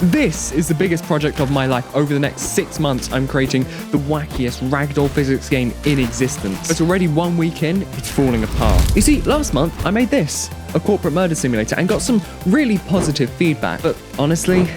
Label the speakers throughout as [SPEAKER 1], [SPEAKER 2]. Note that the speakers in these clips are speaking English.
[SPEAKER 1] This is the biggest project of my life. Over the next 6 months, I'm creating the wackiest ragdoll physics game in existence. But already 1 week in, it's falling apart. You see, last month, I made this, a corporate murder simulator, and got some really positive feedback. But honestly,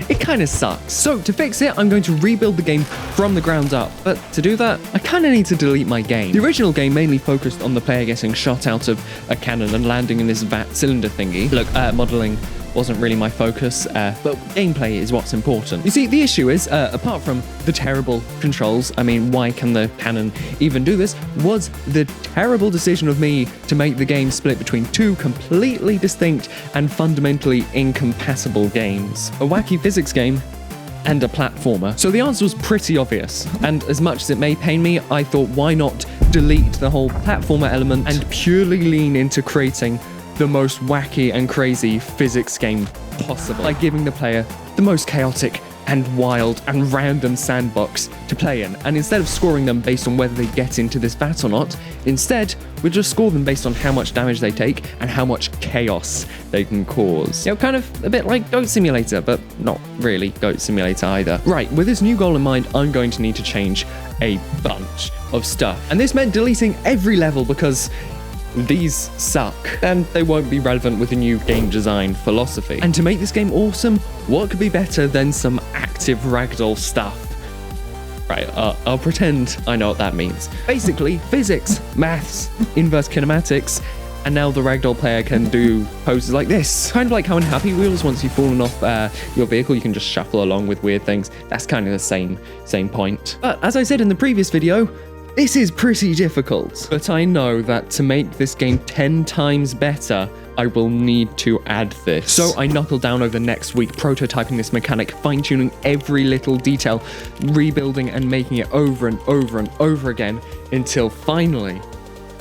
[SPEAKER 1] it kind of sucks. So to fix it, I'm going to rebuild the game from the ground up. But to do that, I kind of need to delete my game. The original game mainly focused on the player getting shot out of a cannon and landing in this vat cylinder thingy. Look, modeling wasn't really my focus, but gameplay is what's important. You see, the issue is, apart from the terrible controls, I mean, why can the cannon even do this, was the terrible decision of me to make the game split between two completely distinct and fundamentally incompatible games. A wacky physics game and a platformer. So the answer was pretty obvious, and as much as it may pain me, I thought, why not delete the whole platformer element and purely lean into creating the most wacky and crazy physics game possible by giving the player the most chaotic and wild and random sandbox to play in. And instead of scoring them based on whether they get into this vat or not, instead, we'll just score them based on how much damage they take and how much chaos they can cause. You know, kind of a bit like Goat Simulator, but not really Goat Simulator either. Right, with this new goal in mind, I'm going to need to change a bunch of stuff. And this meant deleting every level because these suck, and they won't be relevant with the new game design philosophy. And to make this game awesome, what could be better than some active ragdoll stuff? Right, I'll pretend I know what that means. Basically, physics, maths, inverse kinematics, and now the ragdoll player can do poses like this. Kind of like how in Happy Wheels, once you've fallen off your vehicle, you can just shuffle along with weird things. That's kind of the same point. But as I said in the previous video, this is pretty difficult, but I know that to make this game 10 times better, I will need to add this. So I knuckled down over the next week prototyping this mechanic, fine-tuning every little detail, rebuilding and making it over and over and over again until finally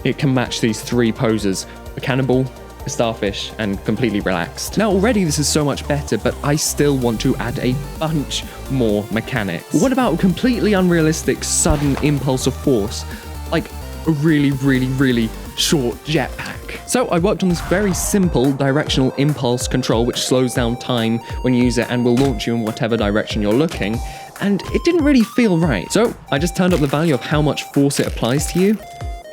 [SPEAKER 1] it can match these three poses: a cannonball, a starfish, and completely relaxed. Now already this is so much better, but I still want to add a bunch more mechanics. What about a completely unrealistic sudden impulse of force, like a really short jetpack? So I worked on this very simple directional impulse control which slows down time when you use it and will launch you in whatever direction you're looking, and it didn't really feel right. So I just turned up the value of how much force it applies to you,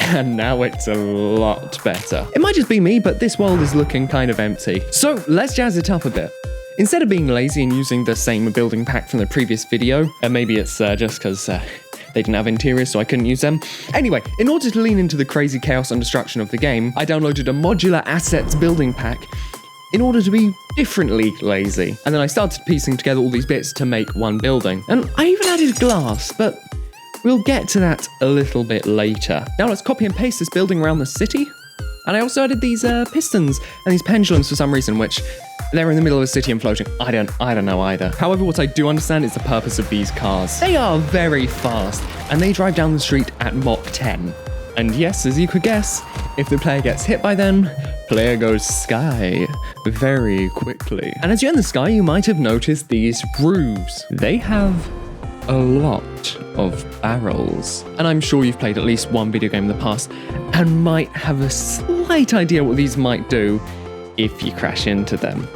[SPEAKER 1] and now it's a lot better. It might just be me, but this world is looking kind of empty. So let's jazz it up a bit. Instead of being lazy and using the same building pack from the previous video, and maybe it's just because they didn't have interiors so I couldn't use them. Anyway, in order to lean into the crazy chaos and destruction of the game, I downloaded a modular assets building pack in order to be differently lazy. And then I started piecing together all these bits to make one building. And I even added glass, but we'll get to that a little bit later. Now let's copy and paste this building around the city. And I also added these pistons and these pendulums for some reason, which they're in the middle of a city and floating. I don't know either. However, what I do understand is the purpose of these cars. They are very fast, and they drive down the street at Mach 10. And yes, as you could guess, if the player gets hit by them, player goes sky very quickly. And as you're in the sky, you might have noticed these roofs. They have a lot of barrels. And I'm sure you've played at least one video game in the past and might have a slight idea what these might do if you crash into them.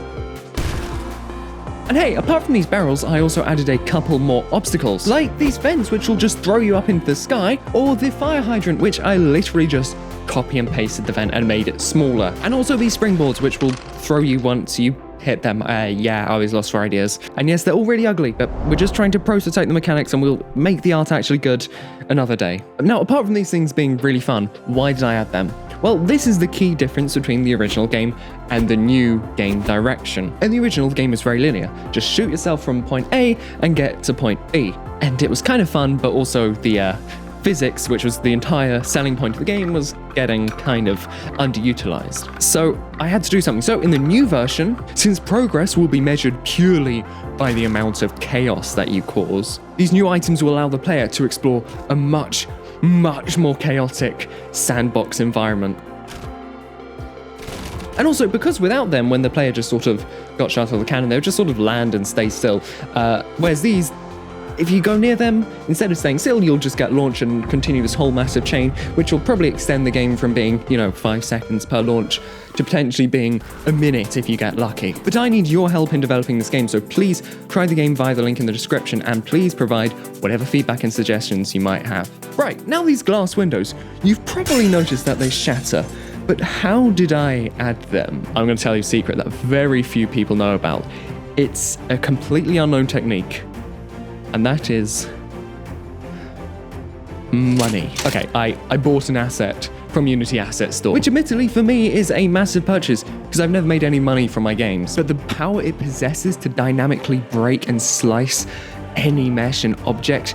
[SPEAKER 1] And hey, apart from these barrels, I also added a couple more obstacles, like these vents which will just throw you up into the sky, or the fire hydrant which I literally just copy and pasted the vent and made it smaller. And also these springboards which will throw you once you hit them. Yeah, I was lost for ideas. And yes, they're all really ugly, but we're just trying to prototype the mechanics and we'll make the art actually good another day. Now, apart from these things being really fun, why did I add them? Well, this is the key difference between the original game and the new game direction. In the original, the game was very linear. Just shoot yourself from point A and get to point B. And it was kind of fun, but also the physics, which was the entire selling point of the game, was getting kind of underutilized. So I had to do something. So in the new version, since progress will be measured purely by the amount of chaos that you cause, these new items will allow the player to explore a much more chaotic sandbox environment. And also, because without them, when the player just sort of got shot out of the cannon, they would just sort of land and stay still. Whereas these if you go near them, instead of staying still, you'll just get launched and continue this whole massive chain, which will probably extend the game from being, 5 seconds per launch to potentially being a minute if you get lucky. But I need your help in developing this game, so please try the game via the link in the description, and please provide whatever feedback and suggestions you might have. Right, now these glass windows, you've probably noticed that they shatter. But how did I add them? I'm going to tell you a secret that very few people know about. It's a completely unknown technique, and that is money. Okay, I bought an asset from Unity Asset Store, which admittedly for me is a massive purchase because I've never made any money from my games. But the power it possesses to dynamically break and slice any mesh and object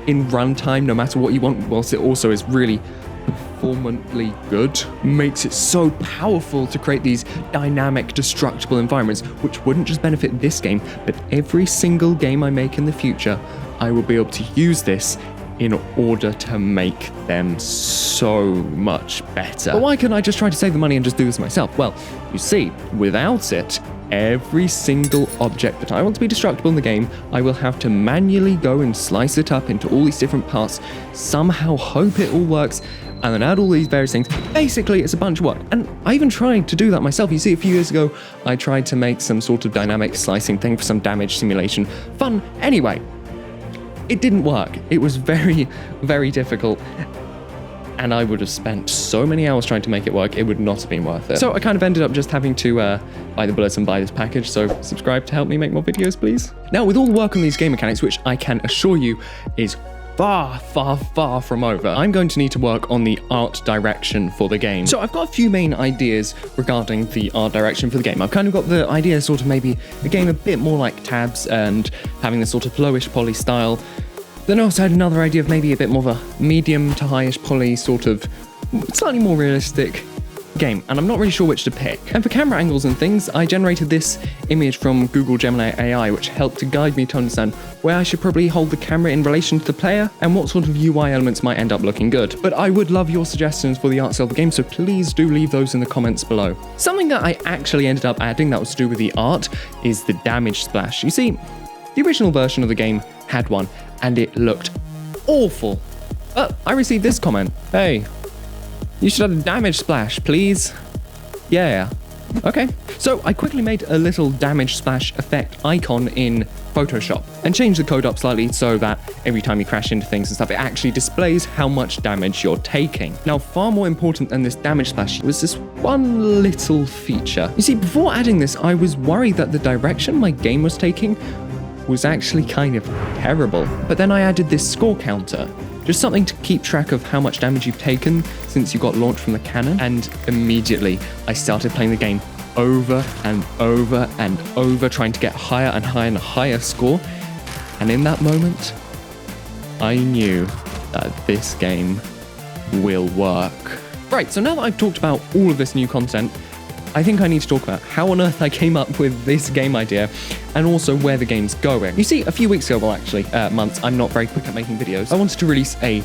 [SPEAKER 1] in runtime, no matter what you want, whilst it also is really performantly good, makes it so powerful to create these dynamic, destructible environments, which wouldn't just benefit this game, but every single game I make in the future, I will be able to use this in order to make them so much better. But why can't I just try to save the money and just do this myself? Well, you see, without it, every single object that I want to be destructible in the game, I will have to manually go and slice it up into all these different parts, somehow hope it all works, and then add all these various things. Basically, it's a bunch of work. And I even tried to do that myself. You see, a few years ago, I tried to make some sort of dynamic slicing thing for some damage simulation. Fun. Anyway, it didn't work. It was very, very difficult. And I would have spent so many hours trying to make it work, it would not have been worth it. So I kind of ended up just having to buy the bullets and buy this package, so subscribe to help me make more videos, please. Now, with all the work on these game mechanics, which I can assure you is far, far, far from over, I'm going to need to work on the art direction for the game. So I've got a few main ideas regarding the art direction for the game. I've kind of got the idea sort of maybe a game a bit more like Tabs and having this sort of lowish poly style. Then I also had another idea of maybe a bit more of a medium to highish poly sort of slightly more realistic game, and I'm not really sure which to pick. And for camera angles and things, I generated this image from Google Gemini AI, which helped to guide me to understand where I should probably hold the camera in relation to the player and what sort of UI elements might end up looking good. But I would love your suggestions for the art style of the game, so please do leave those in the comments below. Something that I actually ended up adding that was to do with the art is the damage splash. You see, the original version of the game had one, and it looked awful. I received this comment. Hey, you should add a damage splash, please. Yeah. Okay. So I quickly made a little damage splash effect icon in Photoshop and changed the code up slightly so that every time you crash into things and stuff, it actually displays how much damage you're taking. Now, far more important than this damage splash was this one little feature. You see, before adding this, I was worried that the direction my game was taking was actually kind of terrible. But then I added this score counter, just something to keep track of how much damage you've taken since you got launched from the cannon, and immediately I started playing the game over and over and over, trying to get higher and higher and higher score, and in that moment, I knew that this game will work. Right, so now that I've talked about all of this new content, I think I need to talk about how on earth I came up with this game idea and also where the game's going. You see, a few weeks ago, well actually, months, I'm not very quick at making videos, I wanted to release a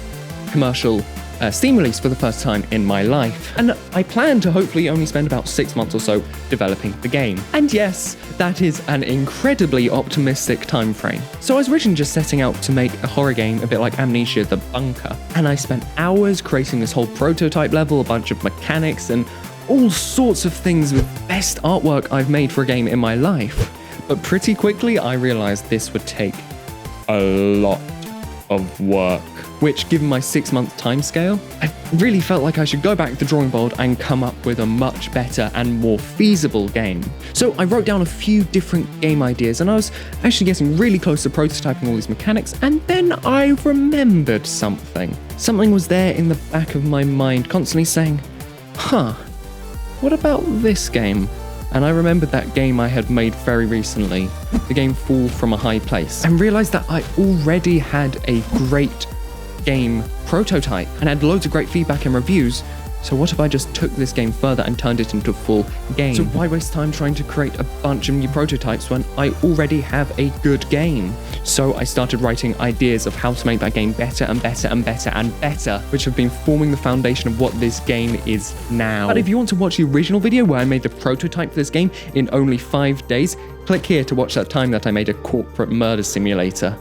[SPEAKER 1] commercial Steam release for the first time in my life. And I plan to hopefully only spend about 6 months or so developing the game. And yes, that is an incredibly optimistic time frame. So I was originally just setting out to make a horror game a bit like Amnesia: The Bunker. And I spent hours creating this whole prototype level, a bunch of mechanics, and all sorts of things with best artwork I've made for a game in my life. But pretty quickly I realized this would take a lot of work, which, given my 6-month timescale, I really felt like I should go back to the drawing board and come up with a much better and more feasible game. So I wrote down a few different game ideas, and I was actually getting really close to prototyping all these mechanics, and then I remembered something. Something was there in the back of my mind, constantly saying, what about this game? And I remembered that game I had made very recently, the game Fall from a High Place, and realized that I already had a great game prototype and had loads of great feedback and reviews. So what if I just took this game further and turned it into a full game? So why waste time trying to create a bunch of new prototypes when I already have a good game? So I started writing ideas of how to make that game better and better and better and better, which have been forming the foundation of what this game is now. But if you want to watch the original video where I made the prototype for this game in only 5 days, click here to watch that time that I made a corporate murder simulator.